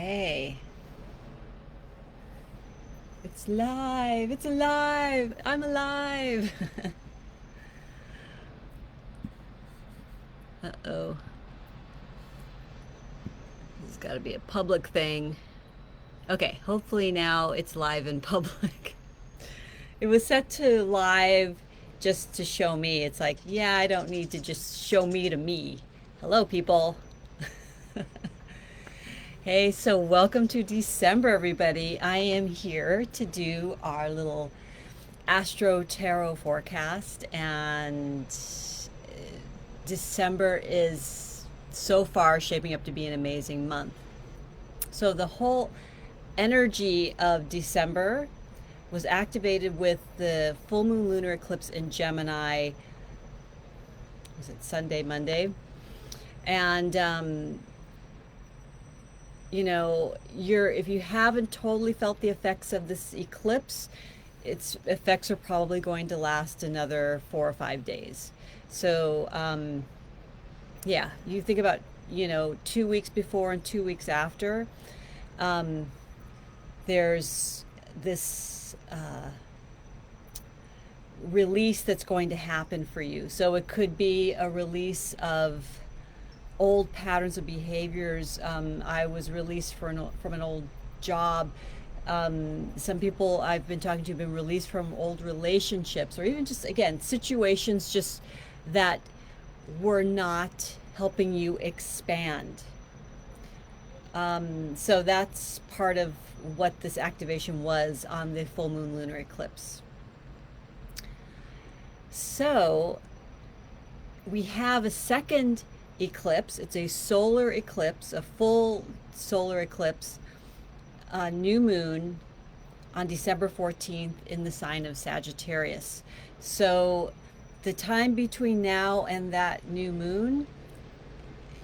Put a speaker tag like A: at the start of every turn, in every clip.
A: Okay. It's live. It's alive. I'm alive. Uh-oh. This has got to be a public thing. Okay, hopefully now it's live in public. It was set to live just to show me. It's like, yeah, I don't need to just show me to me. Hello, people. Hey, so welcome to December, everybody. I am here to do our little Astro-Tarot forecast, and December is so far shaping up to be an amazing month. So the whole energy of December was activated with the full moon lunar eclipse in Gemini. Was it Sunday, Monday? And if you haven't totally felt the effects of this eclipse, its effects are probably going to last another 4 or 5 days. So yeah, you think about 2 weeks before and 2 weeks after. There's this release that's going to happen for you. So it could be a release of old patterns of behaviors. I was released from an old job. Some people I've been talking to have been released from old relationships, or even just, again, situations just that were not helping you expand. So that's part of what this activation was on the full moon lunar eclipse. So we have a second eclipse. It's a solar eclipse, a full solar eclipse, new moon on December 14th in the sign of Sagittarius. So the time between now and that new moon,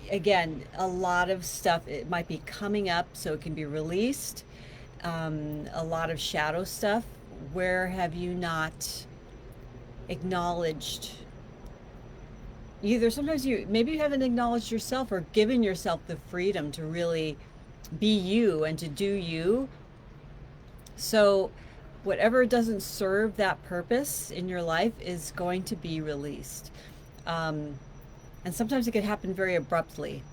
A: again, a lot of stuff, it might be coming up, so it can be released. A lot of shadow stuff. Where have you not acknowledged? Either sometimes maybe you haven't acknowledged yourself or given yourself the freedom to really be you and to do you. So whatever doesn't serve that purpose in your life is going to be released. And sometimes it can happen very abruptly.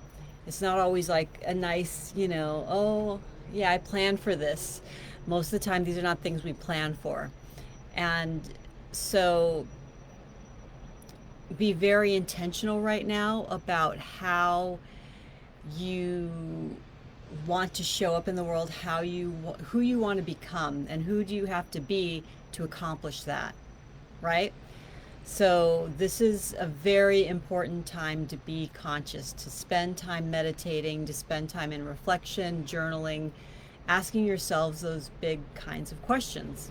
A: It's not always like a nice, oh, yeah, I planned for this. Most of the time, these are not things we plan for. And so be very intentional right now about how you want to show up in the world, who you want to become, and who do you have to be to accomplish that, right? So this is a very important time to be conscious, to spend time meditating, to spend time in reflection, journaling, asking yourselves those big kinds of questions.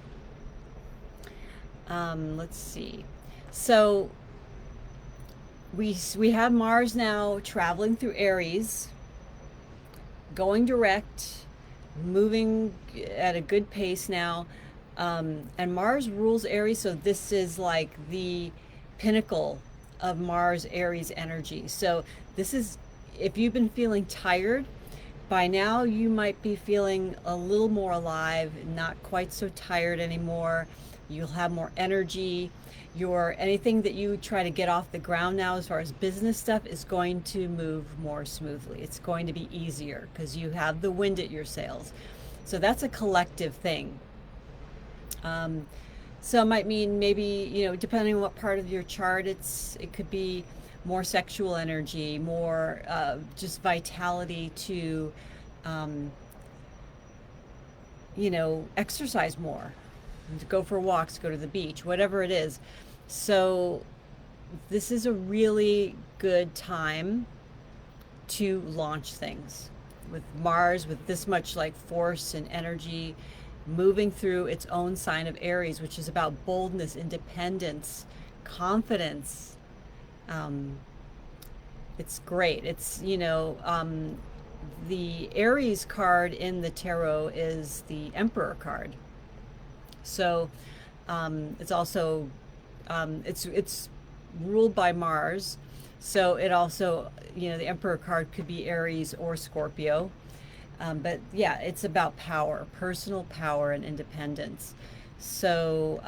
A: Let's see. So we have Mars now traveling through Aries, going direct, moving at a good pace now. And Mars rules Aries, so this is like the pinnacle of Mars Aries energy. So this is, if you've been feeling tired, by now you might be feeling a little more alive, not quite so tired anymore. You'll have more energy. Anything that you try to get off the ground now as far as business stuff is going to move more smoothly. It's going to be easier because you have the wind at your sails. So that's a collective thing. So it might mean maybe, depending on what part of your chart it could be more sexual energy, more just vitality to, exercise more, to go for walks, go to the beach, whatever it is. So this is a really good time to launch things. With Mars, with this much like force and energy, moving through its own sign of Aries, which is about boldness, independence, confidence. It's great. It's, the Aries card in the tarot is the Emperor card. So it's also, it's ruled by Mars. So it also, the Emperor card could be Aries or Scorpio. But yeah, it's about power, personal power and independence. So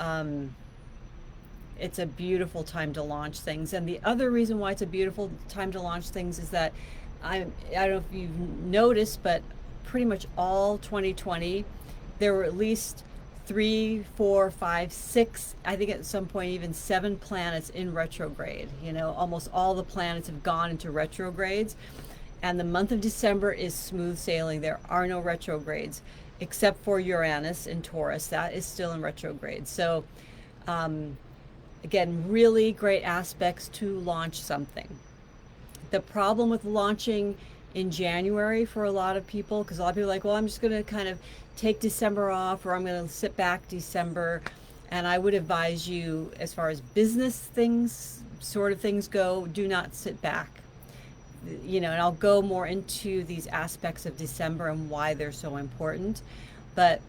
A: it's a beautiful time to launch things. And the other reason why it's a beautiful time to launch things is that I don't know if you've noticed, but pretty much all 2020, there were at least 3, 4, 5, 6, I think at some point even 7 planets in retrograde. You know, almost all the planets have gone into retrogrades. And the month of December is smooth sailing. There are no retrogrades except for Uranus in Taurus. That is still in retrograde. So, again, really great aspects to launch something. The problem with launching in January for a lot of people, because a lot of people are like, well, I'm just going to kind of take December off, or I'm going to sit back December. And I would advise you, as far as business things, sort of things go, do not sit back. You know, and I'll go more into these aspects of December and why they're so important. But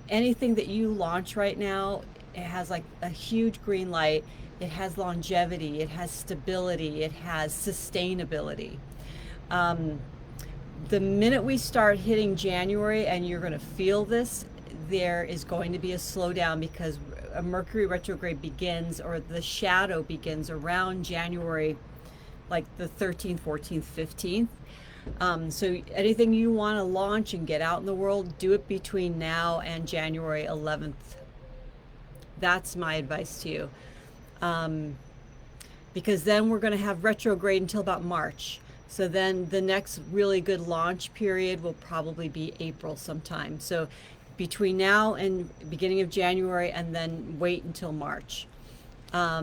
A: anything that you launch right now, it has like a huge green light. It has longevity, it has stability, it has sustainability. The minute we start hitting January, and you're going to feel this, there is going to be a slowdown, because a Mercury retrograde begins, or the shadow begins around January, like the 13th, 14th, 15th. So anything you want to launch and get out in the world, do it between now and January 11th. That's my advice to you. Because then we're going to have retrograde until about March. So then the next really good launch period will probably be April sometime. So between now and beginning of January, and then wait until March. Now,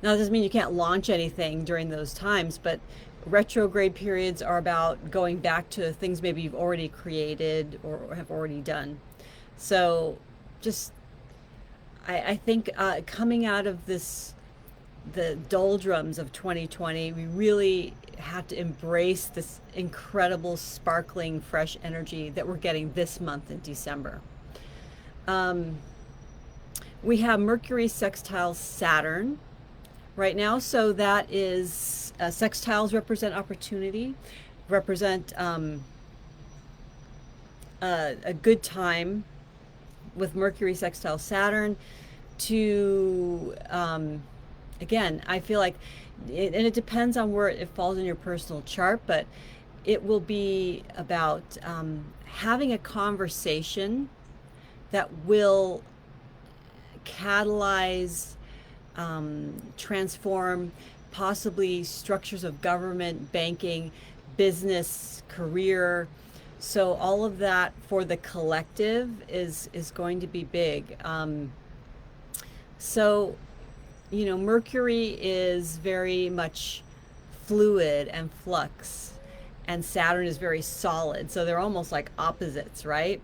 A: that doesn't mean you can't launch anything during those times, but retrograde periods are about going back to things maybe you've already created or have already done. So just, I think coming out of this, the doldrums of 2020, we really have to embrace this incredible, sparkling, fresh energy that we're getting this month in December. We have Mercury sextile Saturn right now, so that is sextiles represent opportunity, represent a good time with Mercury sextile Saturn to again, I feel like and it depends on where it falls in your personal chart, but it will be about having a conversation that will catalyze, transform possibly structures of government, banking, business, career. So all of that for the collective is going to be big. So, you know, Mercury is very much fluid and flux, and Saturn is very solid. So they're almost like opposites, right?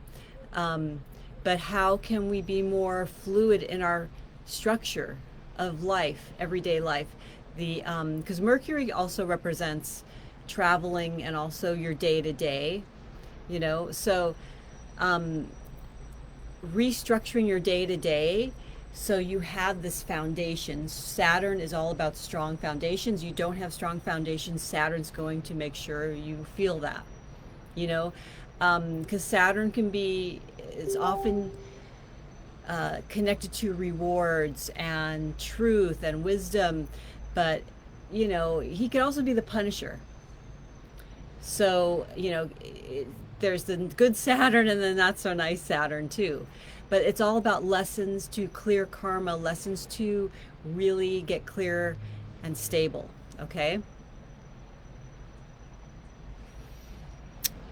A: But how can we be more fluid in our structure of life, everyday life? Because Mercury also represents traveling and also your day-to-day, you know, so restructuring your day-to-day so you have this foundation. Saturn is all about strong foundations. You don't have strong foundations, Saturn's going to make sure you feel that, you know, because Saturn is often connected to rewards and truth and wisdom, but you know, he could also be the punisher. So, you know, there's the good Saturn and the not so nice Saturn too. But it's all about lessons to clear karma, lessons to really get clear and stable, okay?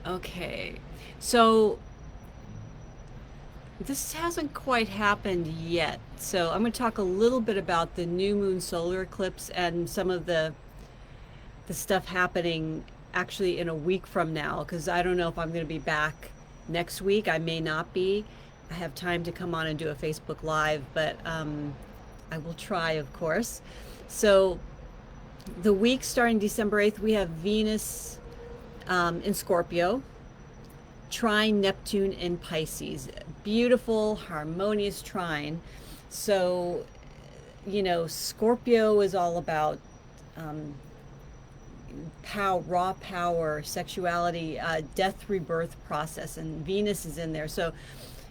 A: Okay, so this hasn't quite happened yet. So I'm going to talk a little bit about the new moon solar eclipse and some of the stuff happening actually in a week from now, because I don't know if I'm going to be back next week. I may not be. I have time to come on and do a Facebook Live, but I will try, of course. So the week starting December 8th, we have Venus in Scorpio, trine Neptune in Pisces. Beautiful, harmonious trine. So, you know, Scorpio is all about raw power, sexuality, death, rebirth process, and Venus is in there. So,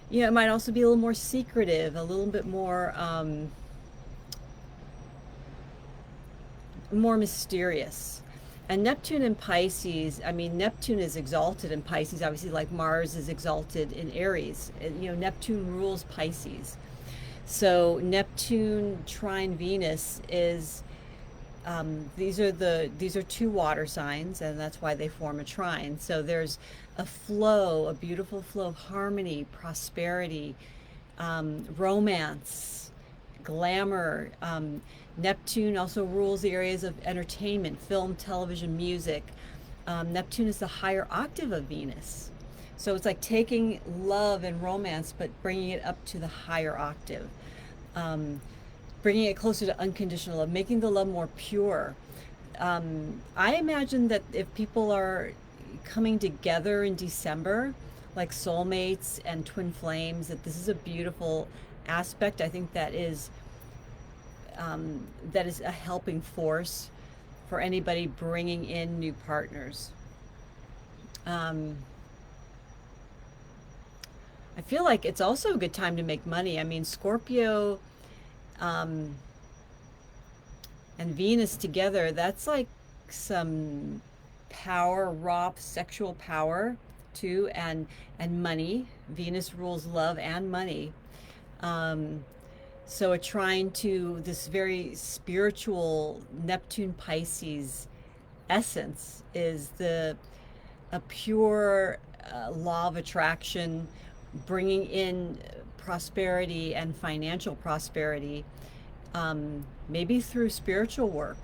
A: you know, it might also be a little more secretive, a little bit more more mysterious. And Neptune in Pisces, I mean, Neptune is exalted in Pisces, obviously, like Mars is exalted in Aries. You know, Neptune rules Pisces. So Neptune trine Venus is, these are two water signs, and that's why they form a trine. So there's a flow, a beautiful flow of harmony, prosperity, romance, glamour. Neptune also rules the areas of entertainment, film, television, music. Neptune is the higher octave of Venus. So it's like taking love and romance, but bringing it up to the higher octave. Bringing it closer to unconditional love, making the love more pure. I imagine that if people are coming together in December, like soulmates and twin flames, that this is a beautiful aspect. I think that is a helping force for anybody bringing in new partners. I feel like it's also a good time to make money. I mean, Scorpio and Venus together, that's like some power, raw sexual power too, and money. Venus rules love and money. So a trine to this very spiritual Neptune Pisces essence is a pure law of attraction, bringing in prosperity and financial prosperity, maybe through spiritual work,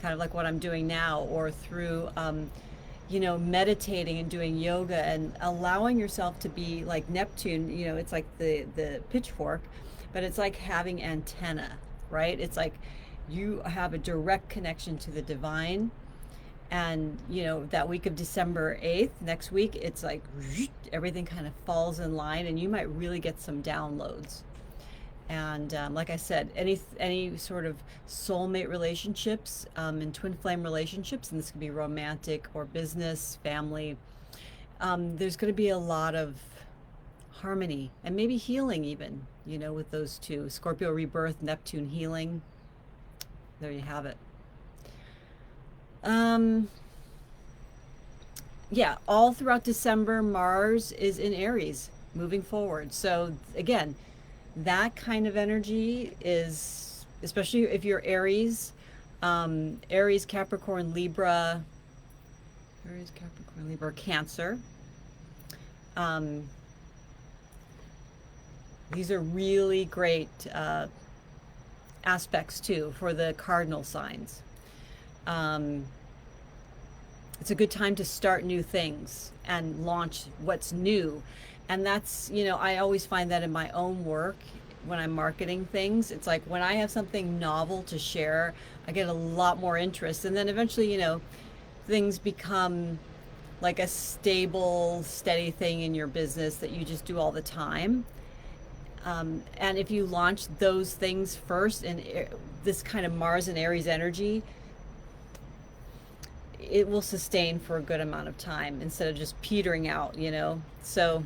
A: kind of like what I'm doing now, or through you know, meditating and doing yoga and allowing yourself to be like Neptune. You know, it's like the pitchfork, but it's like having antenna, right? It's like you have a direct connection to the divine. And, you know, that week of December 8th, next week, it's like everything kind of falls in line, and you might really get some downloads. And like I said, any sort of soulmate relationships and twin flame relationships, and this could be romantic or business, family, there's going to be a lot of harmony and maybe healing even, you know, with those two. Scorpio rebirth, Neptune healing. There you have it. Yeah, all throughout December, Mars is in Aries, moving forward. So again, that kind of energy is, especially if you're Aries, Aries, Capricorn, Libra, Cancer. These are really great aspects too for the cardinal signs. It's a good time to start new things and launch what's new. And that's, you know, I always find that in my own work when I'm marketing things. It's like when I have something novel to share, I get a lot more interest. And then eventually, you know, things become like a stable, steady thing in your business that you just do all the time. And if you launch those things first in this kind of Mars and Aries energy, it will sustain for a good amount of time instead of just petering out, you know. So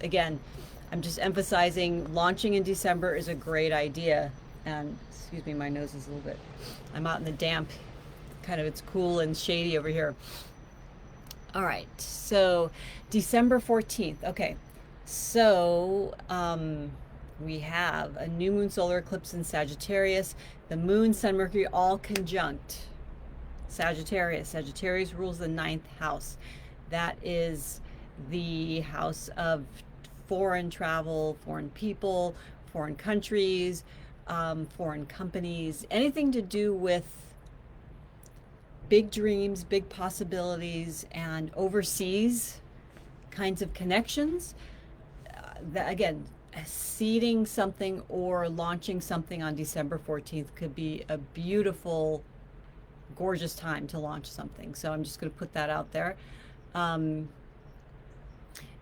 A: again, I'm just emphasizing launching in December is a great idea. And excuse me, my nose is a little bit, I'm out in the damp, kind of, it's cool and shady over here. All right, so December 14th. Okay, so we have a new moon solar eclipse in Sagittarius, the moon, sun, Mercury, all conjunct Sagittarius. Sagittarius rules the 9th house. That is the house of foreign travel, foreign people, foreign countries, foreign companies, anything to do with big dreams, big possibilities, and overseas kinds of connections. That, again, seeding something or launching something on December 14th could be a beautiful, gorgeous time to launch something. So I'm just going to put that out there.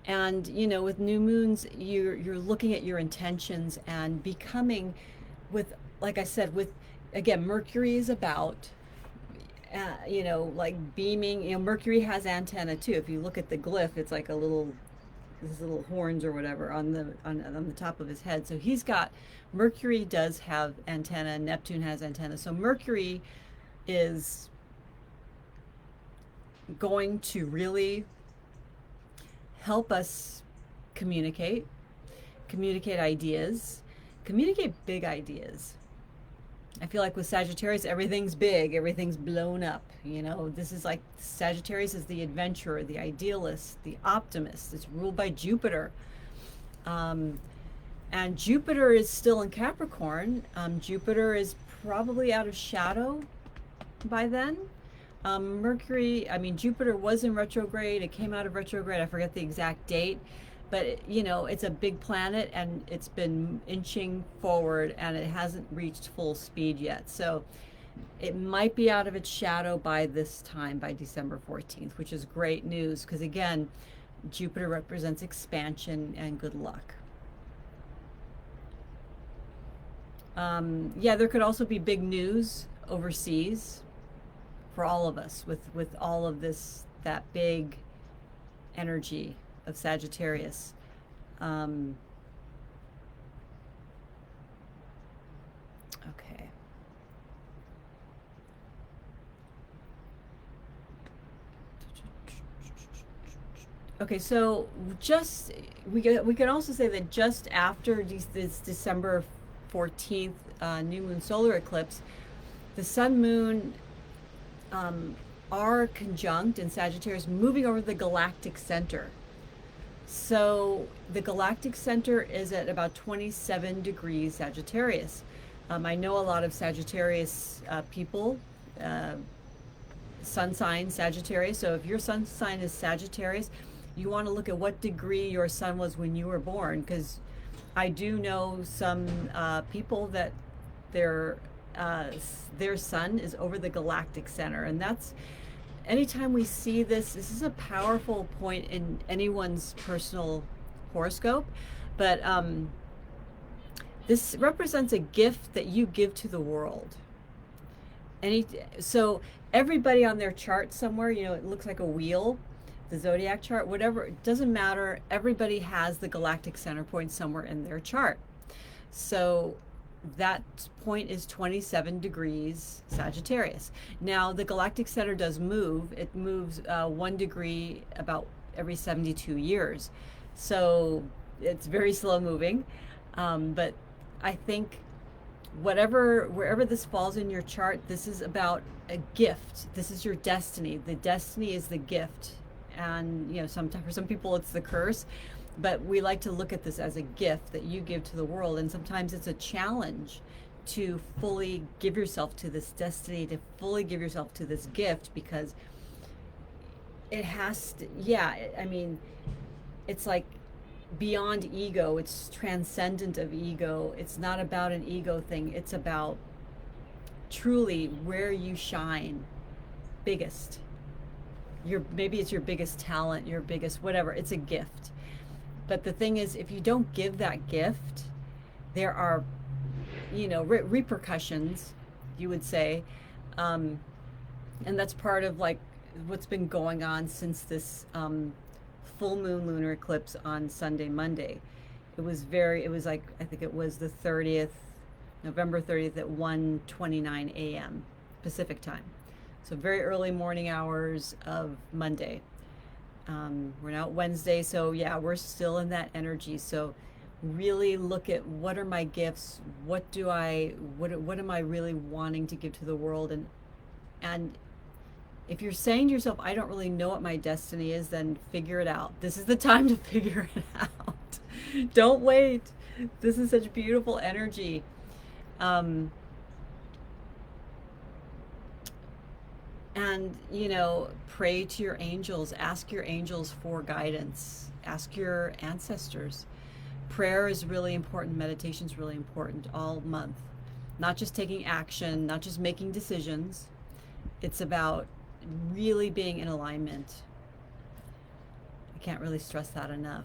A: And, you know, with new moons, you're looking at your intentions and becoming with, like I said, with, again, Mercury is about, you know, like beaming. You know, Mercury has antenna too. If you look at the glyph, it's like a little, his little horns or whatever on the top of his head. So he's got, Mercury does have antenna, Neptune has antenna. So Mercury is going to really help us communicate ideas, communicate big ideas. I feel like with Sagittarius, everything's big, everything's blown up. You know, this is like, Sagittarius is the adventurer, the idealist, the optimist. It's ruled by Jupiter. And Jupiter is still in Capricorn. Jupiter is probably out of shadow by then. Mercury, I mean, Jupiter was in retrograde. It came out of retrograde. I forget the exact date. But, you know, it's a big planet and it's been inching forward and it hasn't reached full speed yet. So it might be out of its shadow by this time, by December 14th, which is great news because, again, Jupiter represents expansion and good luck. Yeah, there could also be big news overseas for all of us with all of this, that big energy of Sagittarius. Okay. Okay, so just, we can also say that just after this December 14th new moon solar eclipse, the sun moon are conjunct in Sagittarius, moving over the galactic center. So the galactic center is at about 27 degrees Sagittarius. I know a lot of Sagittarius people, sun sign Sagittarius. So if your sun sign is Sagittarius, you want to look at what degree your sun was when you were born, because I do know some people that their sun is over the galactic center, and that's, anytime we see this is a powerful point in anyone's personal horoscope, but this represents a gift that you give to the world. So everybody on their chart somewhere, you know, it looks like a wheel, the zodiac chart, whatever, it doesn't matter. Everybody has the galactic center point somewhere in their chart. So that point is 27 degrees Sagittarius. Now the galactic center does move. It moves 1 degree about every 72 years. So it's very slow moving. But I think wherever this falls in your chart, this is about a gift. This is your destiny. The destiny is the gift. And, you know, sometimes for some people it's the curse. But we like to look at this as a gift that you give to the world. And sometimes it's a challenge to fully give yourself to this destiny, to fully give yourself to this gift, because it has to, yeah, I mean, it's like beyond ego. It's transcendent of ego. It's not about an ego thing. It's about truly where you shine biggest. Maybe it's your biggest talent, your biggest whatever. It's a gift. But the thing is, if you don't give that gift, there are, you know, repercussions, you would say. And that's part of like what's been going on since this full moon lunar eclipse on Sunday, Monday. It was like, I think it was the 30th, November 30th at 1:29 a.m. Pacific time. So very early morning hours of Monday. We're now Wednesday, so yeah, we're still in that energy. So really look at, what are my gifts? What am I really wanting to give to the world? And if you're saying to yourself, I don't really know what my destiny is, then figure it out. This is the time to figure it out. Don't wait. This is such beautiful energy. And, you know, pray to your angels, ask your angels for guidance, ask your ancestors. Prayer is really important, meditation is really important all month. Not just taking action, not just making decisions. It's about really being in alignment. I can't really stress that enough.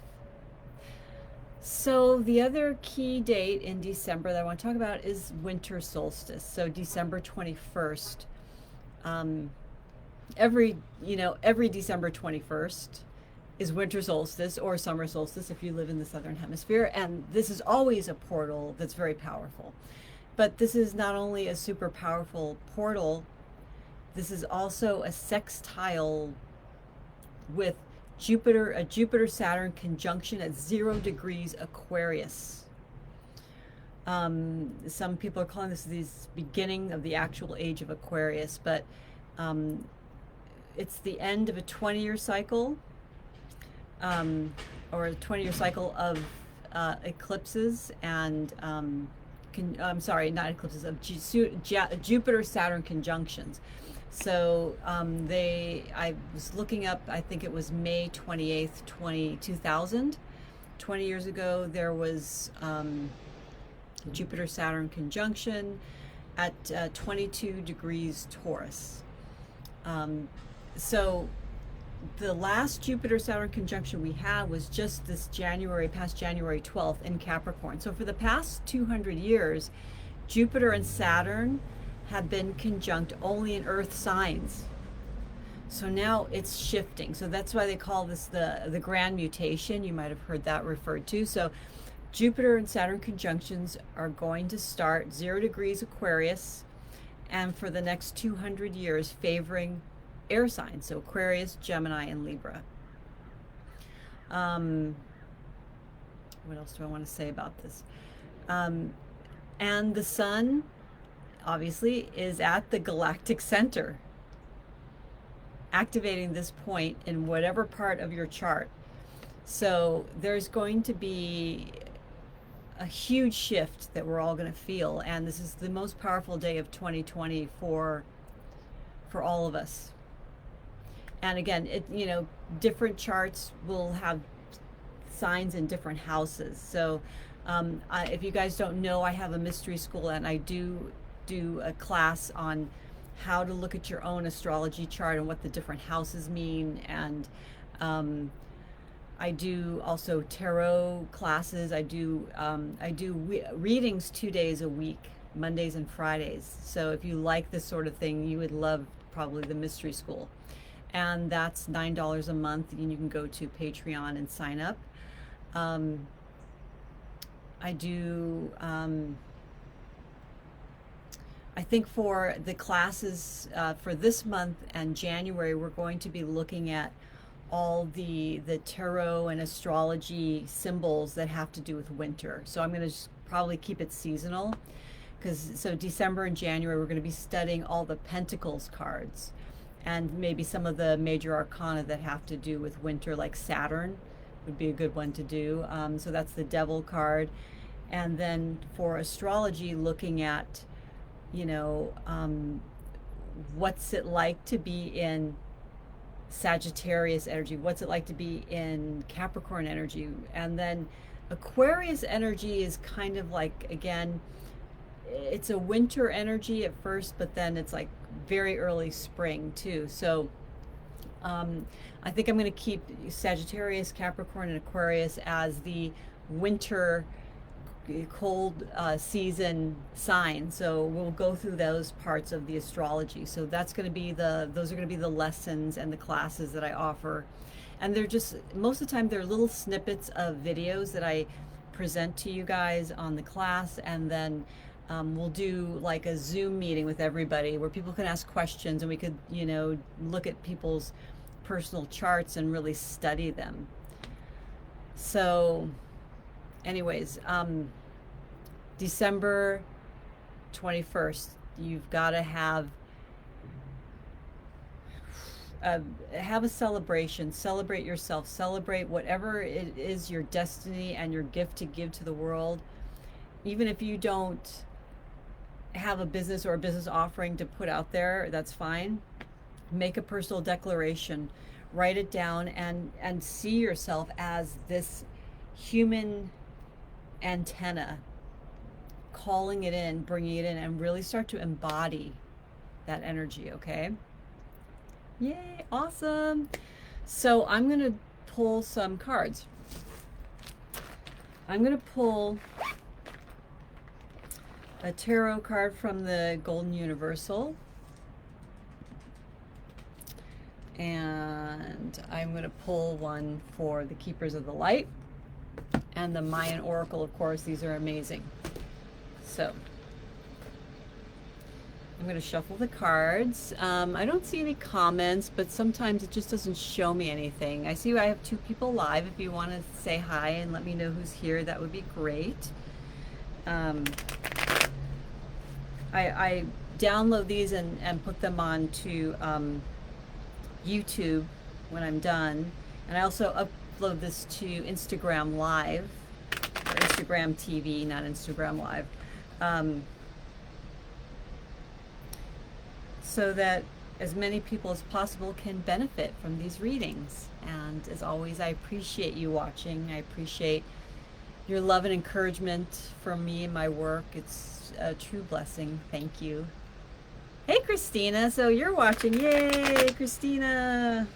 A: So the other key date in December that I want to talk about is winter solstice. So December 21st. every, every December 21st is winter solstice or summer solstice if you live in the southern hemisphere, and this is always a portal that's very powerful. But this is not only a super powerful portal, this is also a sextile with Jupiter, a Jupiter Saturn conjunction at 0 degrees Aquarius. Some people are calling this the beginning of the actual age of Aquarius, but it's the end of a 20-year cycle, or a 20-year cycle of eclipses and I'm sorry, not eclipses, of Jupiter Saturn conjunctions. So I was looking up, I think it was May 28th, 2000. 20 years ago, there was Jupiter Saturn conjunction at 22 degrees Taurus. So the last Jupiter Saturn conjunction we had was just this past January 12th in Capricorn. So for the past 200 years, Jupiter and Saturn have been conjunct only in Earth signs. So now it's shifting. So that's why they call this the grand mutation. You might have heard that referred to. So Jupiter and Saturn conjunctions are going to start 0 degrees Aquarius, and for the next 200 years favoring air signs, so Aquarius, Gemini, and Libra. What else do I want to say about this? And the sun, obviously, is at the Galactic Center, activating this point in whatever part of your chart. So there's going to be a huge shift that we're all going to feel, and this is the most powerful day of 2020 for all of us. And again, different charts will have signs in different houses. So if you guys don't know, I have a mystery school, and I do a class on how to look at your own astrology chart and what the different houses mean. And I do also tarot classes. I do readings 2 days a week, Mondays and Fridays. So if you like this sort of thing, you would love probably the mystery school. And that's $9 a month, and you can go to Patreon and sign up. I think for the classes for this month and January, we're going to be looking at all the tarot and astrology symbols that have to do with winter. So I'm going to probably keep it seasonal, so December and January we're going to be studying all the Pentacles cards, and maybe some of the major arcana that have to do with winter, like Saturn would be a good one to do. So that's the Devil card. And then for astrology, looking at, what's it like to be in Sagittarius energy? What's it like to be in Capricorn energy? And then Aquarius energy is kind of like, again, it's a winter energy at first, but then it's like very early spring too. So I think I'm going to keep Sagittarius, Capricorn, and Aquarius as the winter cold season sign. So we'll go through those parts of the astrology. So that's going to be those are going to be the lessons and the classes that I offer. And they're just, most of the time, they're little snippets of videos that I present to you guys on the class, and then we'll do like a Zoom meeting with everybody where people can ask questions, and we could, look at people's personal charts and really study them. So anyways, December 21st, you've got to have a celebration. Celebrate yourself. Celebrate whatever it is, your destiny and your gift to give to the world. Even if you don't have a business or a business offering to put out there, that's fine. Make a personal declaration, write it down, and see yourself as this human antenna, calling it in, bringing it in, and really start to embody that energy. Okay, yay, awesome. So I'm going to pull some cards. I'm going to pull a tarot card from the Golden Universal. And I'm going to pull one for the Keepers of the Light and the Mayan Oracle, of course. These are amazing. So I'm going to shuffle the cards. I don't see any comments, but sometimes it just doesn't show me anything. I see I have 2 people live. If you want to say hi and let me know who's here, that would be great. I download these and put them onto YouTube when I'm done. And I also upload this to Instagram Live, or Instagram TV, not Instagram Live. So that as many people as possible can benefit from these readings. And as always, I appreciate you watching. I appreciate your love and encouragement for me and my work. It's a true blessing. Thank you. Hey, Christina. So you're watching. Yay, Christina.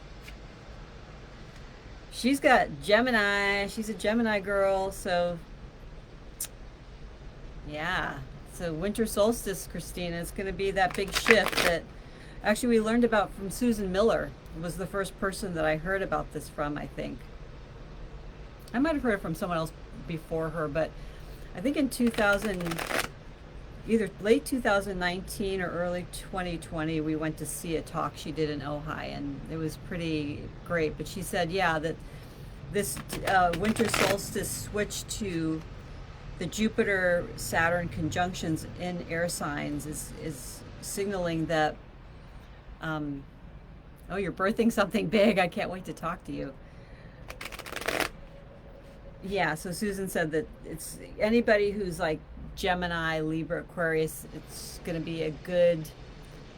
A: She's got Gemini. She's a Gemini girl. So, yeah. So winter solstice, Christina, it's going to be that big shift that actually we learned about from Susan Miller. It was the first person that I heard about this from, I think. I might have heard it from someone else before her, but I think in 2000, either late 2019 or early 2020, we went to see a talk she did in Ojai, and it was pretty great. But she said, yeah, that this winter solstice switched to the Jupiter Saturn conjunctions in air signs is signaling that, oh, you're birthing something big. I can't wait to talk to you. Yeah, so Susan said that it's anybody who's like Gemini, Libra, Aquarius, it's going to be a good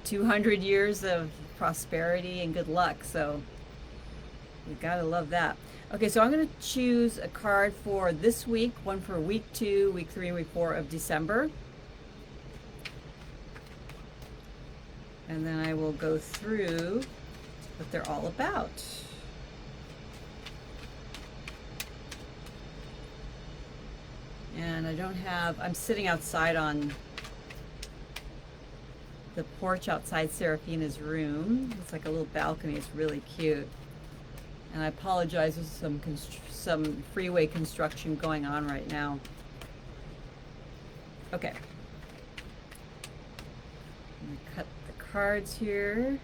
A: 200 years of prosperity and good luck. So you got to love that. Okay, so I'm going to choose a card for this week, one for week 2, week 3, and week 4 of December. And then I will go through what they're all about. And I don't have, I'm sitting outside on the porch outside Seraphina's room. It's like a little balcony. It's really cute. And I apologize, there's some freeway construction going on right now. Okay. I'm going to cut the cards here.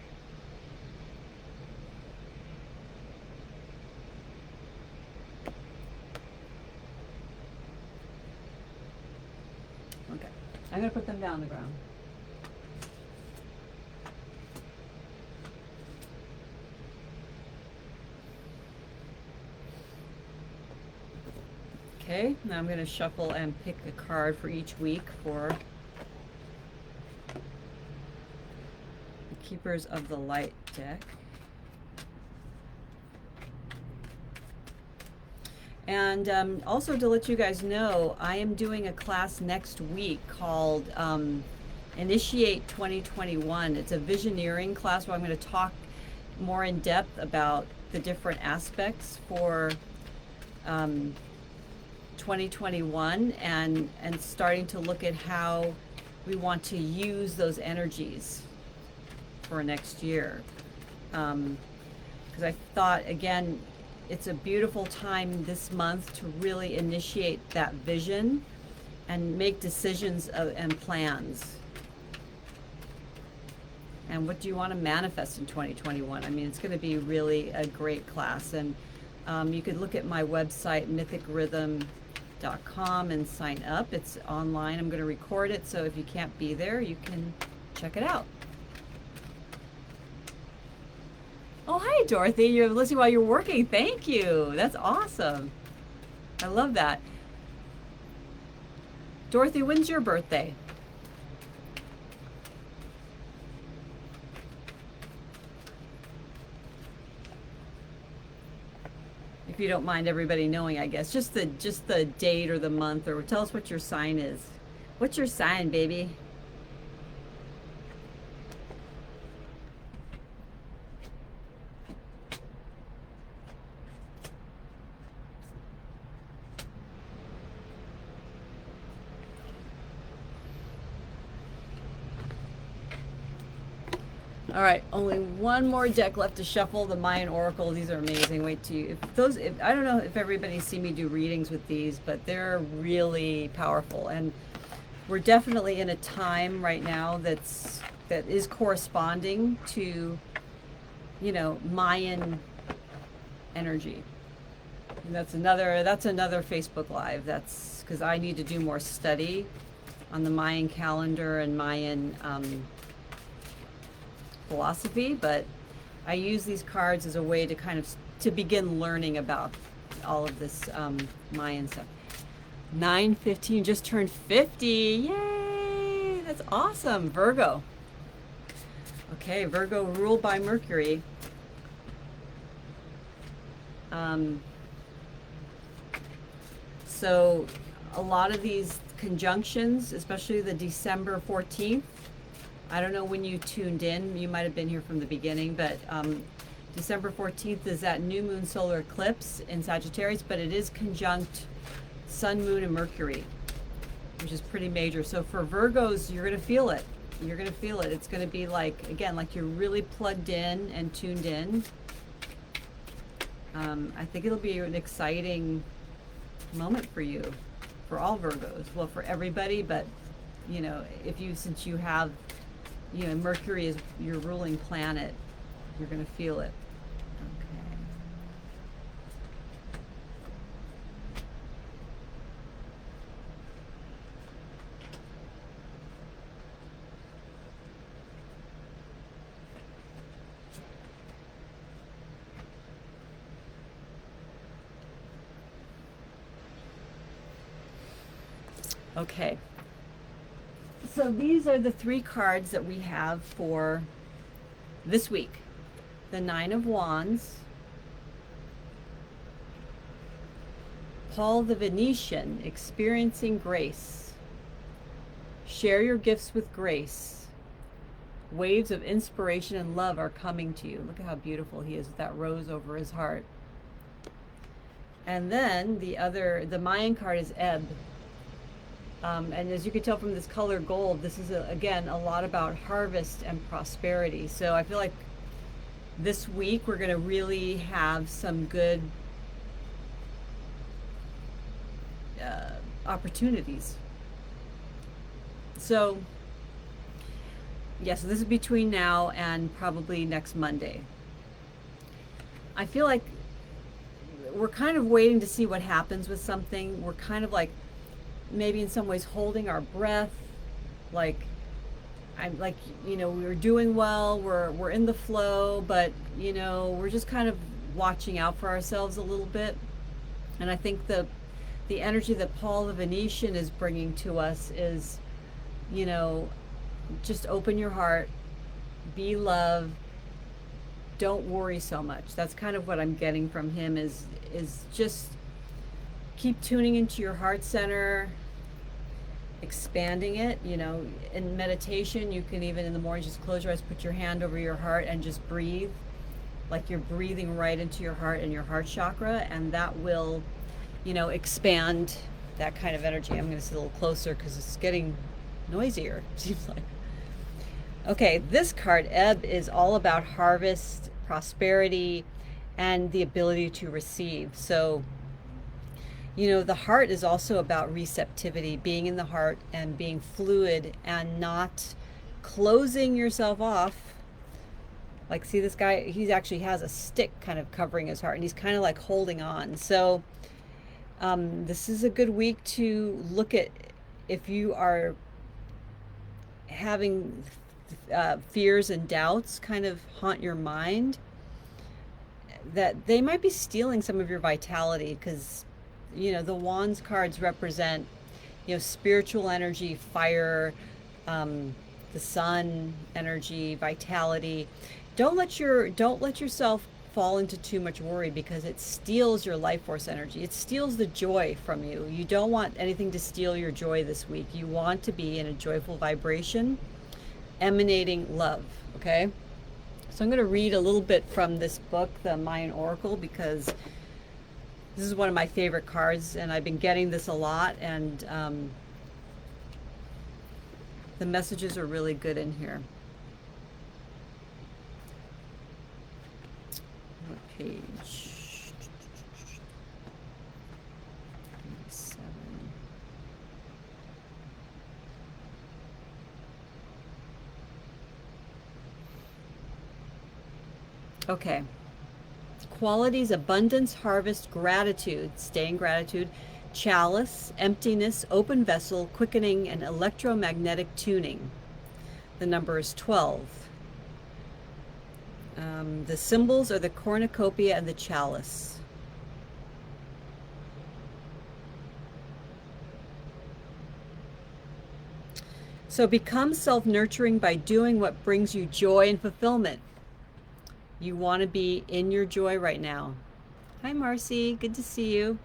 A: Okay. I'm going to put them down on the ground. Okay, now I'm going to shuffle and pick a card for each week for the Keepers of the Light deck. And also to let you guys know, I am doing a class next week called Initiate 2021. It's a visioneering class where I'm going to talk more in depth about the different aspects for 2021 and starting to look at how we want to use those energies for next year. Because I thought, again, it's a beautiful time this month to really initiate that vision and make decisions and plans. And what do you want to manifest in 2021? I mean, it's going to be really a great class. And you could look at my website, mythicrhythm.com, and sign up. It's online. I'm going to record it, so if you can't be there, you can check it out. Oh, hi, Dorothy. You're listening while you're working. Thank you. That's awesome. I love that. Dorothy, when's your birthday? If you don't mind everybody knowing, I guess. Just the date or the month, or tell us what your sign is. What's your sign, baby? All right, only one more deck left to shuffle. The Mayan Oracle. These are amazing. Wait till you, if I don't know if everybody's seen me do readings with these, but they're really powerful. And we're definitely in a time right now that is corresponding to, you know, Mayan energy. And that's another Facebook Live. That's because I need to do more study on the Mayan calendar and Mayan philosophy, but I use these cards as a way to kind of to begin learning about all of this Mayan stuff. 9:15 just turned 50. Yay! That's awesome. Virgo. Okay, Virgo ruled by Mercury. So a lot of these conjunctions, especially the December 14th, I don't know when you tuned in, you might have been here from the beginning, but December 14th is that new moon solar eclipse in Sagittarius, but it is conjunct Sun, Moon, and Mercury, which is pretty major. So for Virgos, you're going to feel it. You're going to feel it. It's going to be like, again, like you're really plugged in and tuned in. I think it'll be an exciting moment for you, for all Virgos. Well, for everybody, but, you know, since you have, you know, Mercury is your ruling planet, you're going to feel it. Okay, so these are the three cards that we have for this week. The Nine of Wands, Paul the Venetian, experiencing grace, share your gifts with grace, waves of inspiration and love are coming to you. Look at how beautiful he is with that rose over his heart. And then the Mayan card is Ebb. And as you can tell from this color gold, this is, again, a lot about harvest and prosperity. So I feel like this week we're going to really have some good opportunities. So, yeah, so this is between now and probably next Monday. I feel like we're kind of waiting to see what happens with something. We're kind of like, maybe in some ways holding our breath, like I'm like, you know, we're doing well, we're in the flow, but you know, we're just kind of watching out for ourselves a little bit. And I think the energy that Paul the Venetian is bringing to us is, you know, just open your heart, be love, don't worry so much. That's kind of what I'm getting from him is just keep tuning into your heart center, expanding it. You know, in meditation, you can even in the morning just close your eyes, put your hand over your heart and just breathe like you're breathing right into your heart and your heart chakra, and that will, you know, expand that kind of energy. I'm going to sit a little closer because it's getting noisier, seems like. Okay, this card, Ebb, is all about harvest, prosperity, and the ability to receive. So, you know, the heart is also about receptivity, being in the heart and being fluid and not closing yourself off. Like, see this guy, he actually has a stick kind of covering his heart and he's kind of like holding on. So this is a good week to look at if you are having fears and doubts kind of haunt your mind, that they might be stealing some of your vitality, because you know, the Wands cards represent, you know, spiritual energy, fire, the sun energy, vitality. Don't let yourself fall into too much worry, because it steals your life force energy. It steals the joy from you. You don't want anything to steal your joy this week. You want to be in a joyful vibration, emanating love, okay? So I'm going to read a little bit from this book, the Mayan Oracle, because this is one of my favorite cards, and I've been getting this a lot, and the messages are really good in here. What page? 7. Okay. Qualities: abundance, harvest, gratitude, stay in gratitude, chalice, emptiness, open vessel, quickening, and electromagnetic tuning. The number is 12. The symbols are the cornucopia and the chalice. So become self-nurturing by doing what brings you joy and fulfillment. You want to be in your joy right now. Hi, Marcy. Good to see you.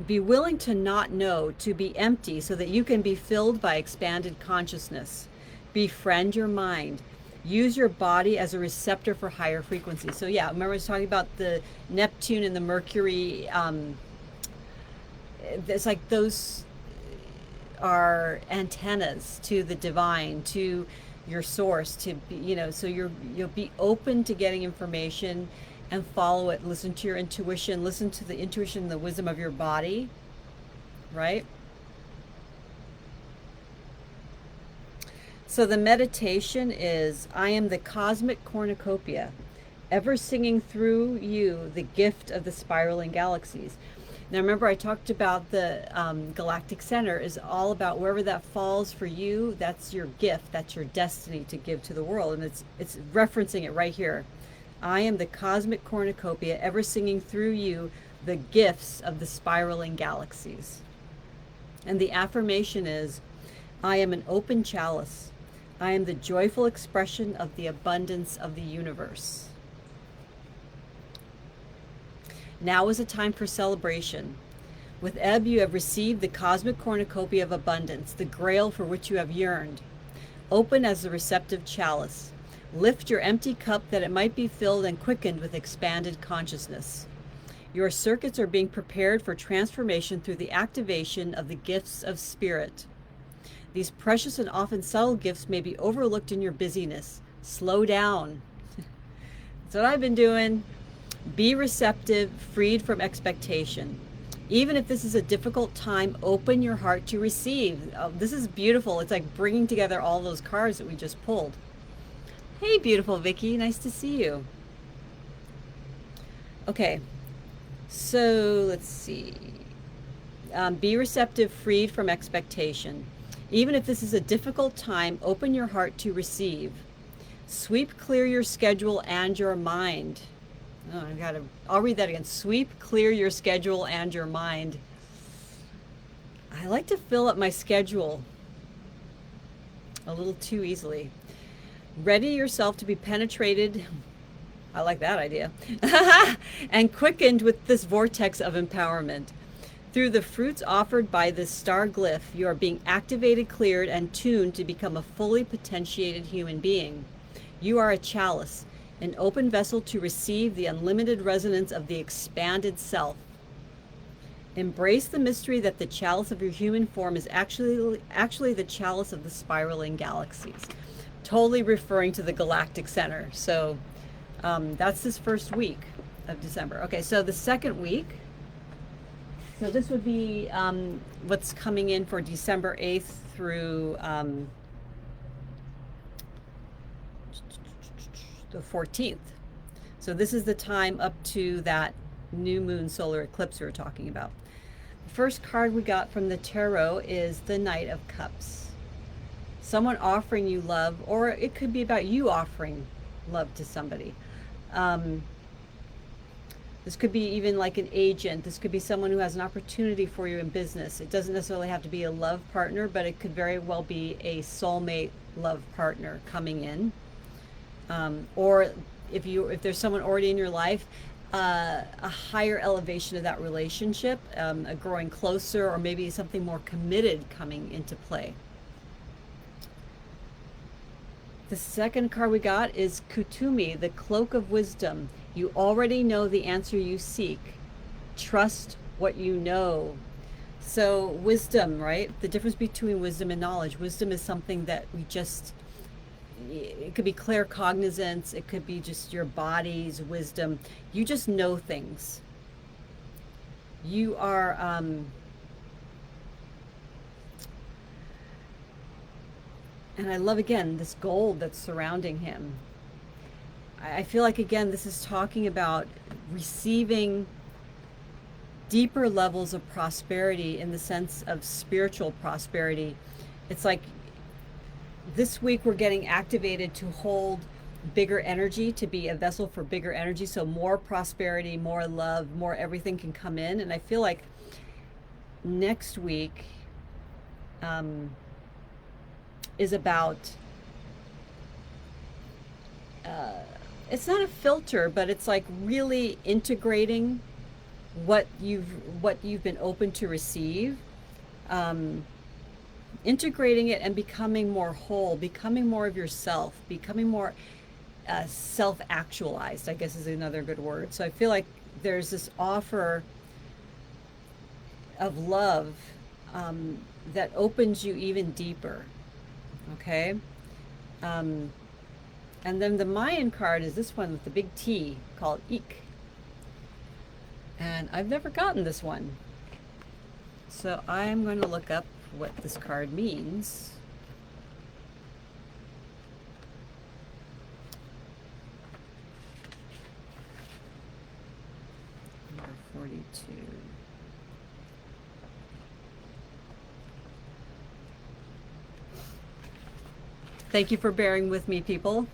A: Be willing to not know, to be empty so that you can be filled by expanded consciousness. Befriend your mind. Use your body as a receptor for higher frequencies. So yeah, remember I was talking about the Neptune and the Mercury. It's like those are antennas to the divine, to your source, to be, you know, so you'll be open to getting information and follow it. Listen to your intuition, listen to the intuition and the wisdom of your body, right? So the meditation is, I am the cosmic cornucopia, ever singing through you the gift of the spiraling galaxies. Now remember I talked about the Galactic Center is all about wherever that falls for you, that's your gift, that's your destiny to give to the world. And it's referencing it right here. I am the cosmic cornucopia, ever singing through you the gifts of the spiraling galaxies. And the affirmation is, I am an open chalice. I am the joyful expression of the abundance of the universe. Now is a time for celebration. With ebb, you have received the cosmic cornucopia of abundance, the grail for which you have yearned. Open as the receptive chalice. Lift your empty cup that it might be filled and quickened with expanded consciousness. Your circuits are being prepared for transformation through the activation of the gifts of spirit. These precious and often subtle gifts may be overlooked in your busyness. Slow down. That's what I've been doing. Be receptive, freed from expectation. Even if this is a difficult time, open your heart to receive. Oh, this is beautiful. It's like bringing together all those cards that we just pulled. Hey, beautiful Vicky. Nice to see you. Okay. So let's see. Be receptive, freed from expectation. Even if this is a difficult time, open your heart to receive. Sweep clear your schedule and your mind. Oh, I'll read that again. Sweep clear your schedule and your mind. I like to fill up my schedule a little too easily. Ready yourself to be penetrated. I like that idea. And quickened with this vortex of empowerment. Through the fruits offered by this star glyph, you are being activated, cleared, and tuned to become a fully potentiated human being. You are a chalice, an open vessel to receive the unlimited resonance of the expanded self. Embrace the mystery that the chalice of your human form is actually the chalice of the spiraling galaxies. Totally referring to the Galactic Center. So that's this first week of December. Okay, so the second week, so this would be what's coming in for December 8th through the 14th. So this is the time up to that new moon solar eclipse we were talking about. The first card we got from the tarot is the Knight of Cups. Someone offering you love, or it could be about you offering love to somebody. This could be even like an agent. This could be someone who has an opportunity for you in business. It doesn't necessarily have to be a love partner, but it could very well be a soulmate love partner coming in. Or if there's someone already in your life, a higher elevation of that relationship, a growing closer, or maybe something more committed coming into play. The second card we got is Kutumi, the Cloak of Wisdom. You already know the answer you seek. Trust what you know. So wisdom, right? The difference between wisdom and knowledge. Wisdom is something that we just it could be claircognizance, it could be just your body's wisdom. You just know things. You are, and I love again this gold that's surrounding him. I feel like again this is talking about receiving deeper levels of prosperity in the sense of spiritual prosperity. It's like this week we're getting activated to hold bigger energy, to be a vessel for bigger energy, so more prosperity, more love, more everything can come in. And I feel like next week is about it's not a filter, but it's like really integrating what you've been open to receive, integrating it and becoming more whole, becoming more of yourself, becoming more self-actualized, I guess is another good word. So I feel like there's this offer of love that opens you even deeper. Okay. And then the Mayan card is this one with the big T called Ik. And I've never gotten this one. So I'm going to look up what this card means. Number 42. Thank you for bearing with me, people.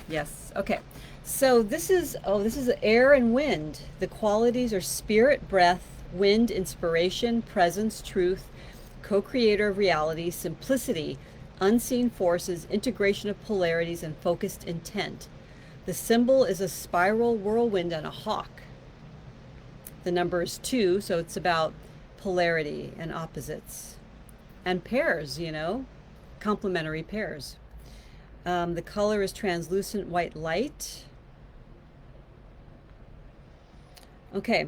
A: Yes. Okay. So this is air and wind. The qualities are spirit, breath, wind, inspiration, presence, truth, co-creator of reality, simplicity, unseen forces, integration of polarities, and focused intent. The symbol is a spiral whirlwind and a hawk. The number is 2, so it's about polarity and opposites. And pairs, you know, complementary pairs. The color is translucent white light. Okay.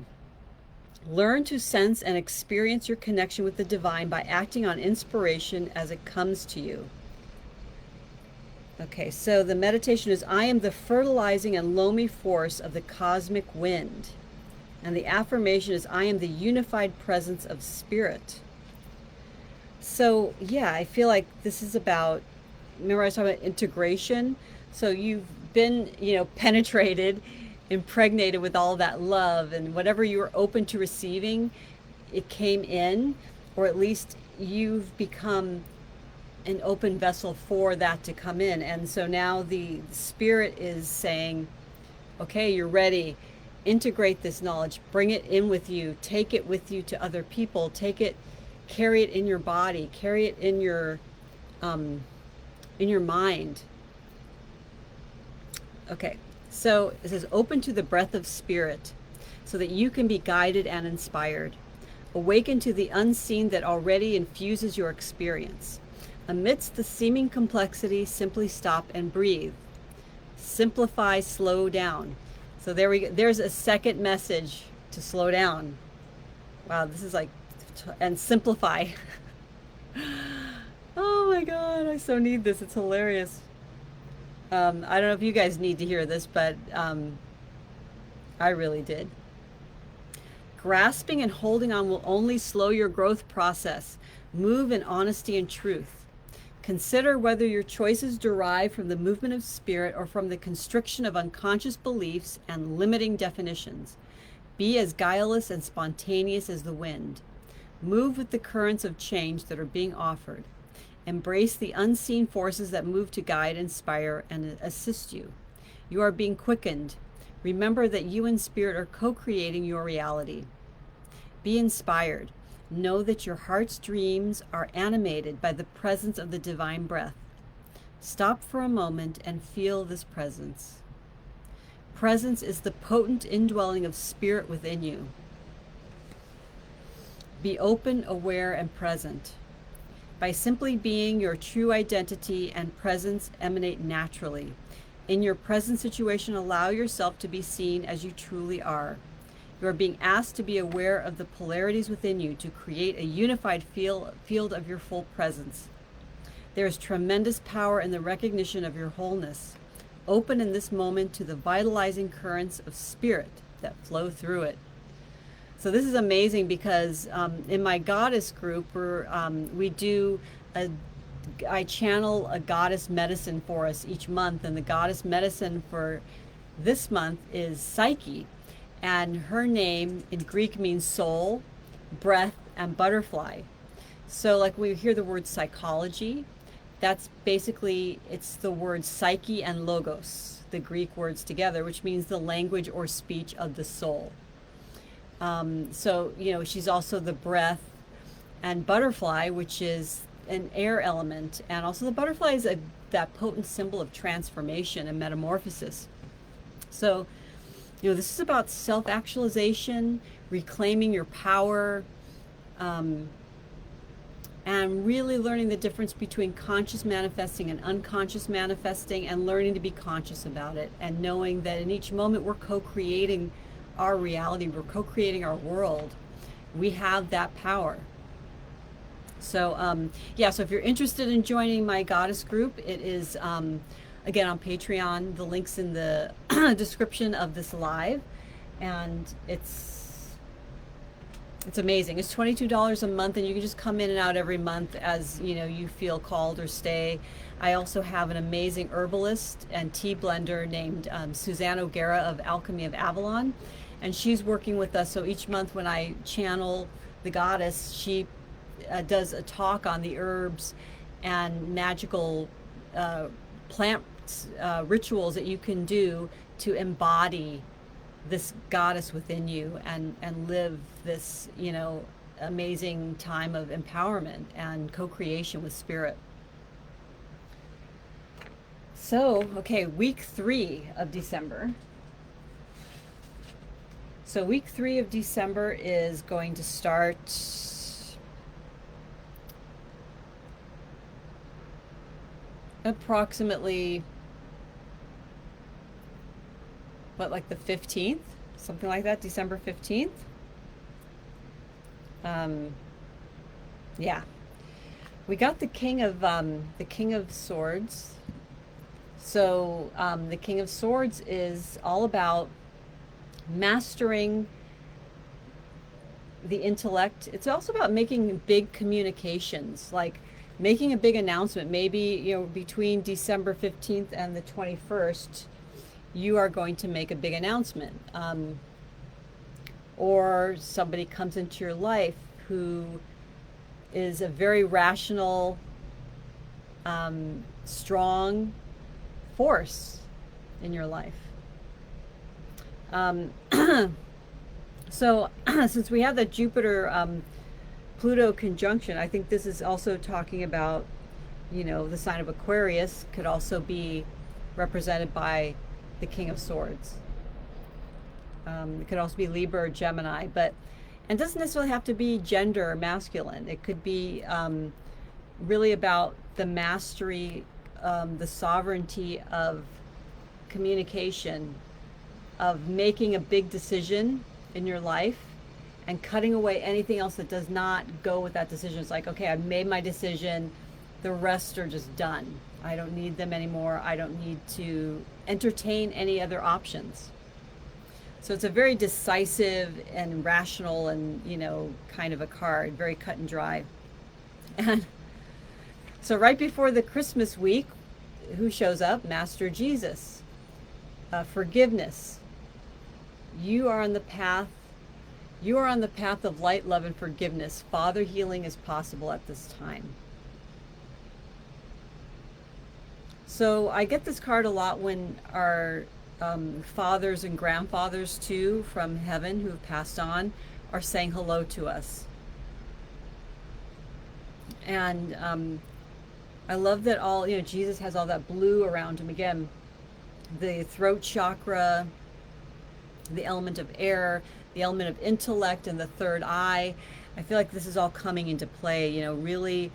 A: Learn to sense and experience your connection with the divine by acting on inspiration as it comes to you. Okay, so the meditation is, I am the fertilizing and loamy force of the cosmic wind. And the affirmation is, I am the unified presence of spirit. So, yeah, I feel like this is about, remember I was talking about integration? So you've been, you know, penetrated, impregnated with all that love, and whatever you were open to receiving, it came in, or at least you've become an open vessel for that to come in. And so now the spirit is saying, okay, you're ready. Integrate this knowledge, bring it in with you, take it with you to other people, take it, carry it in your body, carry it in your mind. Okay, so it says open to the breath of spirit so that you can be guided and inspired. Awaken to the unseen that already infuses your experience. Amidst the seeming complexity, simply stop and breathe. Simplify, slow down. So there we go. There's a second message to slow down. Wow, this is like, and simplify. Oh my God, I so need this. It's hilarious. I don't know if you guys need to hear this, but I really did. Grasping and holding on will only slow your growth process. Move in honesty and truth. Consider whether your choices derive from the movement of spirit or from the constriction of unconscious beliefs and limiting definitions. Be as guileless and spontaneous as the wind. Move with the currents of change that are being offered. Embrace the unseen forces that move to guide, inspire, and assist you. You are being quickened. Remember that you and spirit are co-creating your reality. Be inspired. Know that your heart's dreams are animated by the presence of the divine breath. Stop for a moment and feel this presence. Presence is the potent indwelling of spirit within you. Be open, aware, and present. By simply being, your true identity and presence emanate naturally. In your present situation, allow yourself to be seen as you truly are. You are being asked to be aware of the polarities within you to create a unified field of your full presence. There is tremendous power in the recognition of your wholeness. Open in this moment to the vitalizing currents of spirit that flow through it. So this is amazing because in my goddess group, I channel a goddess medicine for us each month, and the goddess medicine for this month is Psyche, and her name in Greek means soul, breath, and butterfly. So like when we hear the word psychology, that's basically, it's the word psyche and logos, the Greek words together, which means the language or speech of the soul. So, she's also the breath, and butterfly, which is an air element. And also the butterfly is that potent symbol of transformation and metamorphosis. So, this is about self-actualization, reclaiming your power, and really learning the difference between conscious manifesting and unconscious manifesting, and learning to be conscious about it, and knowing that in each moment we're co-creating our reality, we're co-creating our world. We have that power. So so if you're interested in joining my goddess group, it is again on Patreon. The link's in the description of this live, and it's amazing. It's $22 a month, and you can just come in and out every month as you feel called or stay. I also have an amazing herbalist and tea blender named Suzanne O'Gara of Alchemy of Avalon, and she's working with us. So each month when I channel the goddess, she does a talk on the herbs and magical plant rituals that you can do to embody this goddess within you and live this amazing time of empowerment and co-creation with spirit. So okay, week 3 of December. So week 3 of December is going to start approximately like the 15th, something like that, December 15th. Yeah, we got the King of Swords. So the King of Swords is all about mastering the intellect. It's also about making big communications, like making a big announcement. Maybe between December 15th and the 21st, you are going to make a big announcement, or somebody comes into your life who is a very rational, strong force in your life. So since we have the Jupiter Pluto conjunction, I think this is also talking about the sign of Aquarius could also be represented by the King of Swords. It could also be Libra or Gemini, and it doesn't necessarily have to be gender or masculine. It could be really about the mastery, the sovereignty of communication, of making a big decision in your life and cutting away anything else that does not go with that decision. It's like, okay, I've made my decision, the rest are just done. I don't need them anymore. I don't need to entertain any other options. So it's a very decisive and rational and kind of a card, very cut and dry. And so right before the Christmas week, who shows up? Master Jesus. Forgiveness. You are on the path of light, love, and forgiveness. Father healing is possible at this time. So I get this card a lot when our fathers and grandfathers too from heaven who have passed on are saying hello to us. And I love that Jesus has all that blue around him. Again, the throat chakra, the element of air, the element of intellect, and the third eye. I feel like this is all coming into play, really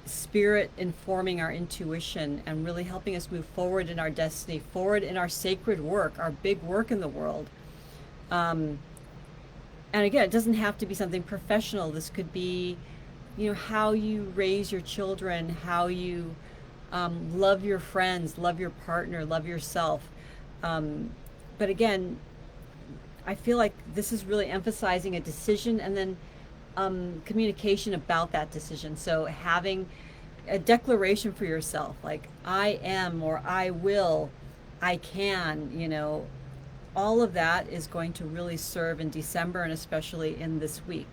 A: spirit informing our intuition and really helping us move forward in our destiny, forward in our sacred work, our big work in the world. And again, it doesn't have to be something professional. This could be you know, how you raise your children, how you love your friends, love your partner, love yourself. But again, I feel like this is really emphasizing a decision and then communication about that decision. So having a declaration for yourself, like I am, or I will, I can, you know, all of that is going to really serve in December and especially in this week.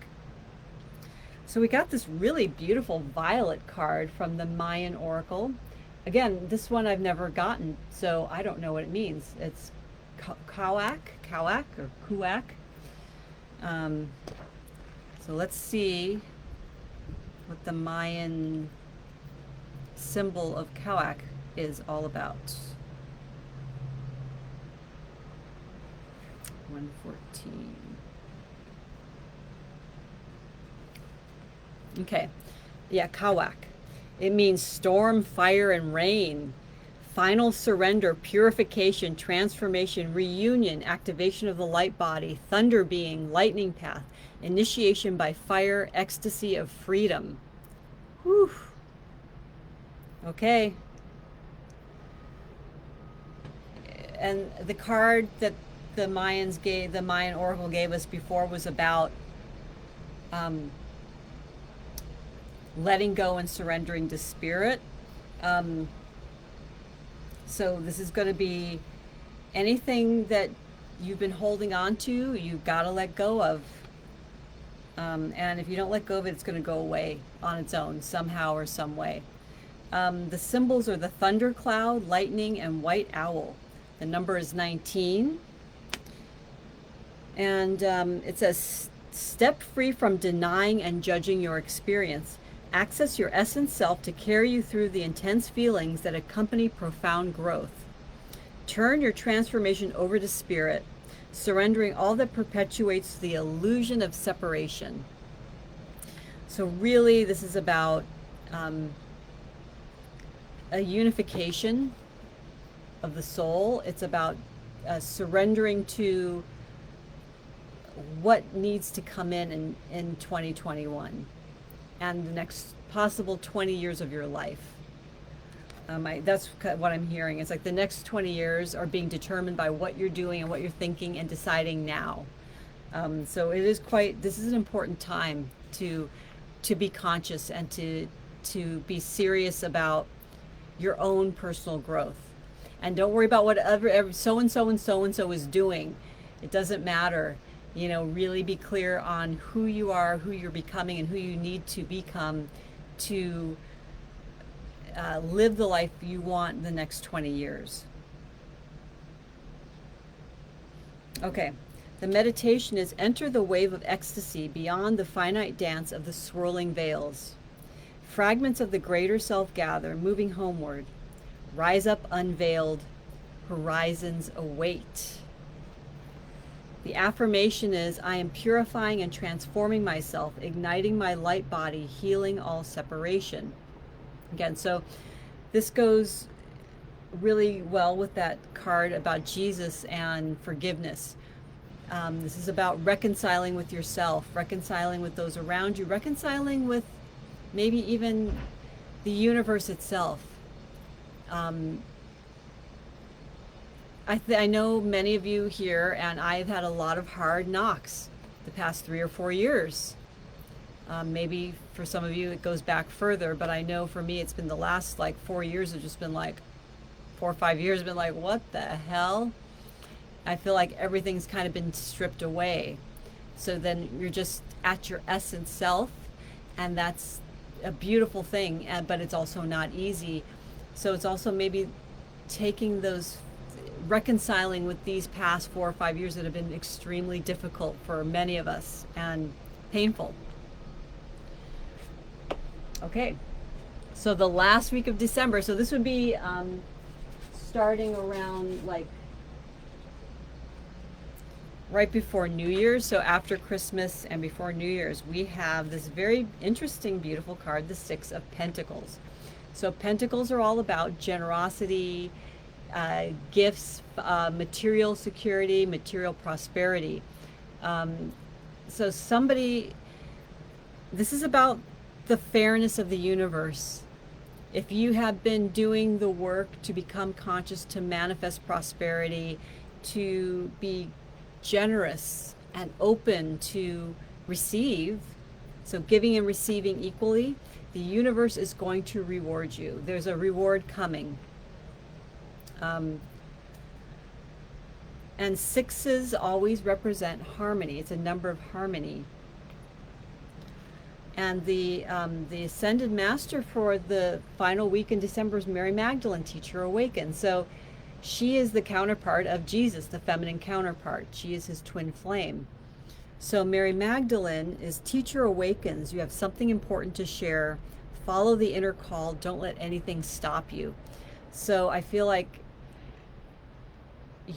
A: So we got this really beautiful violet card from the Mayan Oracle. Again, this one I've never gotten, so I don't know what it means. It's Kawak or Kuak. So let's see what the Mayan symbol of Kawak is all about. 114. Okay, yeah, Kawak. It means storm, fire, and rain. Final surrender, purification, transformation, reunion, activation of the light body, thunder being, lightning path, initiation by fire, ecstasy of freedom. Whew. Okay. And the card that the Mayan Oracle gave us before was about letting go and surrendering to spirit. So this is going to be anything that you've been holding on to, you've got to let go of. And if you don't let go of it, it's going to go away on its own somehow or some way. The symbols are the thundercloud, lightning, and white owl. The number is 19. And it says, step free from denying and judging your experience. Access your essence self to carry you through the intense feelings that accompany profound growth. Turn your transformation over to spirit, surrendering all that perpetuates the illusion of separation. So really, this is about a unification of the soul. It's about surrendering to what needs to come in 2021 and the next possible 20 years of your life. That's what I'm hearing. It's like the next 20 years are being determined by what you're doing and what you're thinking and deciding now. So this is an important time to be conscious and to be serious about your own personal growth. And don't worry about what so-and-so and so-and-so is doing. It doesn't matter. You know, really be clear on who you are, who you're becoming, and who you need to become to live the life you want in the next 20 years. Okay, the meditation is enter the wave of ecstasy beyond the finite dance of the swirling veils. Fragments of the greater self gather, moving homeward. Rise up unveiled, horizons await. The affirmation is, I am purifying and transforming myself, igniting my light body, healing all separation. Again, so this goes really well with that card about Jesus and forgiveness. This is about reconciling with yourself, reconciling with those around you, reconciling with maybe even the universe itself. I know many of you here, and I've had a lot of hard knocks the past 3 or 4 years. Maybe for some of you it goes back further, but I know for me it's been the last like 4 years have just been like 4 or 5 years have been like, what the hell? I feel like everything's kind of been stripped away. So then you're just at your essence self, and that's a beautiful thing, but it's also not easy. So it's also maybe taking those, reconciling with these past 4 or 5 years that have been extremely difficult for many of us and painful. Okay, so the last week of December, so this would be starting around like right before New Year's, so after Christmas and before New Year's, we have this very interesting, beautiful card, the Six of Pentacles. So Pentacles are all about generosity, gifts, material security, material prosperity. So this is about the fairness of the universe. If you have been doing the work to become conscious, to manifest prosperity, to be generous and open to receive, so giving and receiving equally, the universe is going to reward you. There's a reward coming. And sixes always represent harmony. It's a number of harmony. And the Ascended Master for the final week in December is Mary Magdalene, Teacher Awakened. So she is the counterpart of Jesus, the feminine counterpart. She is his twin flame. So Mary Magdalene is Teacher Awakens. You have something important to share. Follow the inner call. Don't let anything stop you. So I feel like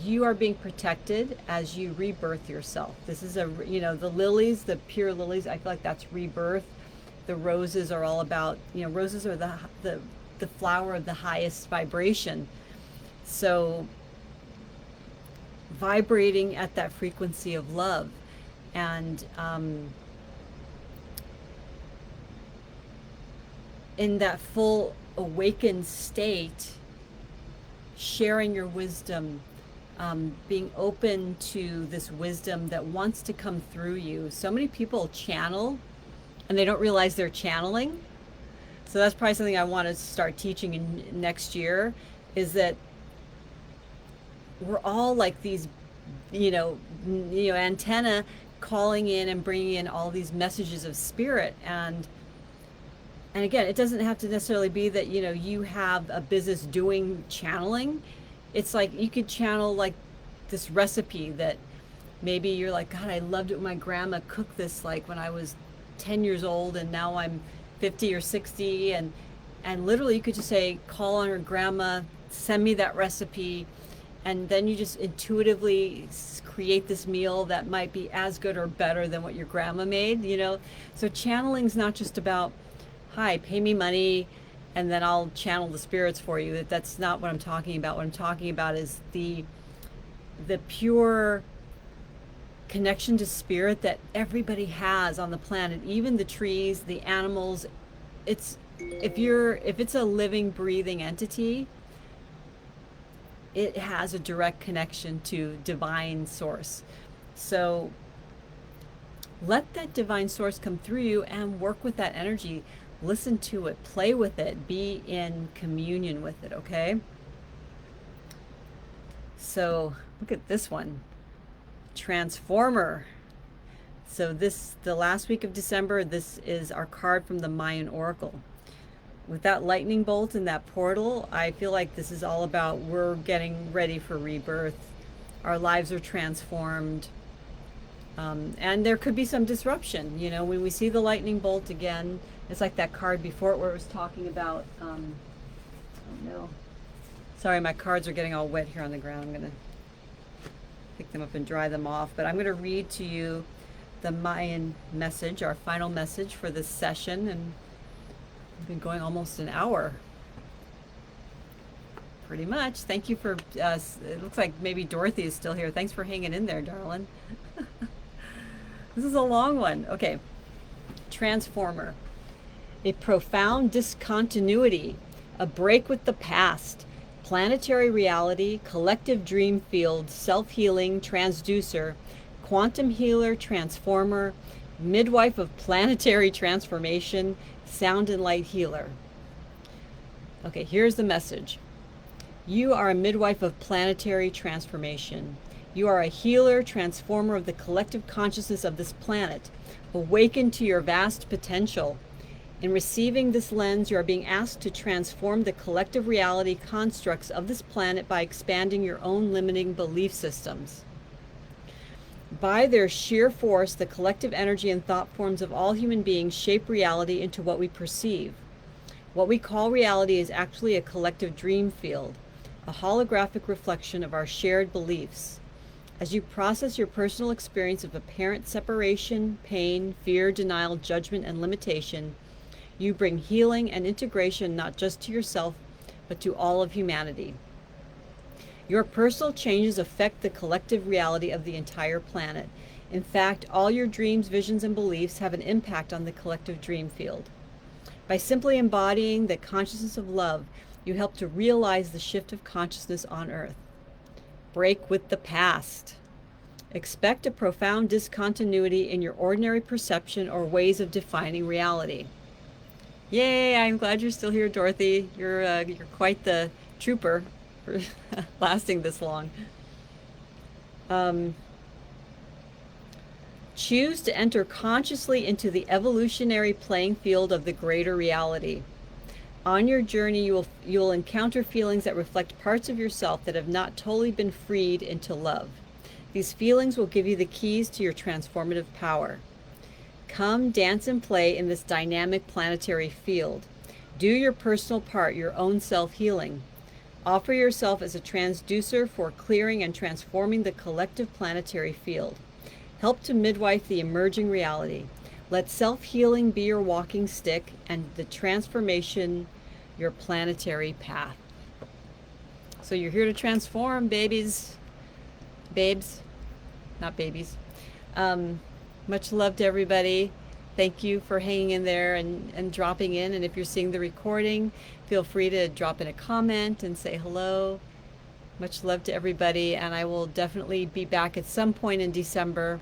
A: you are being protected as you rebirth yourself. This is a, you know, the lilies, the pure lilies, I feel like that's rebirth. The roses are all about, you know, roses are the flower of the highest vibration. So vibrating at that frequency of love. And in that full awakened state, sharing your wisdom, being open to this wisdom that wants to come through you. So many people channel and they don't realize they're channeling. So that's probably something I want to start teaching in next year, is that we're all like these, you know, antenna calling in and bringing in all these messages of spirit. And again, it doesn't have to necessarily be that, you know, you have a business doing channeling. It's like you could channel like this recipe that maybe you're like, God, I loved it when my grandma cooked this like when I was 10 years old, and now I'm 50 or 60, and literally you could just say, call on her grandma, send me that recipe, and then you just intuitively create this meal that might be as good or better than what your grandma made, you know. So channeling's not just about, hi, pay me money and then I'll channel the spirits for you. That's not what I'm talking about. What I'm talking about is the pure connection to spirit that everybody has on the planet, even the trees, the animals. It's if it's a living, breathing entity, it has a direct connection to divine source. So let that divine source come through you and work with that energy. Listen to it, play with it, be in communion with it, okay? So look at this one, Transformer. So the last week of December, this is our card from the Mayan Oracle. With that lightning bolt and that portal, I feel like this is all about we're getting ready for rebirth. Our lives are transformed. And there could be some disruption. You know, when we see the lightning bolt again, it's like that card before it where it was talking about, oh no. Sorry, my cards are getting all wet here on the ground. I'm going to pick them up and dry them off. But I'm going to read to you the Mayan message, our final message for this session. And we've been going almost an hour. Pretty much. Thank you for, it looks like maybe Dorothy is still here. Thanks for hanging in there, darling. This is a long one. Okay. Transformer. A profound discontinuity, a break with the past, planetary reality, collective dream field, self-healing, transducer, quantum healer, transformer, midwife of planetary transformation, sound and light healer. Okay, here's the message. You are a midwife of planetary transformation. You are a healer, transformer of the collective consciousness of this planet. Awaken to your vast potential. In receiving this lens, you are being asked to transform the collective reality constructs of this planet by expanding your own limiting belief systems. By their sheer force, the collective energy and thought forms of all human beings shape reality into what we perceive. What we call reality is actually a collective dream field, a holographic reflection of our shared beliefs. As you process your personal experience of apparent separation, pain, fear, denial, judgment, and limitation, you bring healing and integration not just to yourself, but to all of humanity. Your personal changes affect the collective reality of the entire planet. In fact, all your dreams, visions, and beliefs have an impact on the collective dream field. By simply embodying the consciousness of love, you help to realize the shift of consciousness on Earth. Break with the past. Expect a profound discontinuity in your ordinary perception or ways of defining reality. Yay, I'm glad you're still here, Dorothy. You're quite the trooper for lasting this long. Choose to enter consciously into the evolutionary playing field of the greater reality. On your journey, you will encounter feelings that reflect parts of yourself that have not totally been freed into love. These feelings will give you the keys to your transformative power. Come, dance and play in this dynamic planetary field. Do your personal part, your own self-healing. Offer yourself as a transducer for clearing and transforming the collective planetary field. Help to midwife the emerging reality. Let self-healing be your walking stick and the transformation your planetary path. So you're here to transform, babies. Babes, not babies. Much love to everybody. Thank you for hanging in there and dropping in. And if you're seeing the recording, feel free to drop in a comment and say hello. Much love to everybody. And I will definitely be back at some point in December,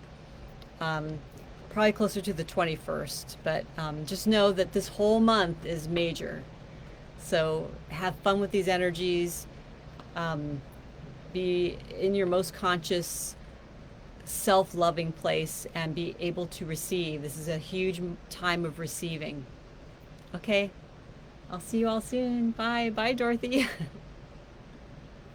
A: probably closer to the 21st. But just know that this whole month is major. So have fun with these energies. Be in your most conscious, self-loving place and be able to receive. This is a huge time of receiving. Okay? I'll see you all soon. Bye. Bye, Dorothy.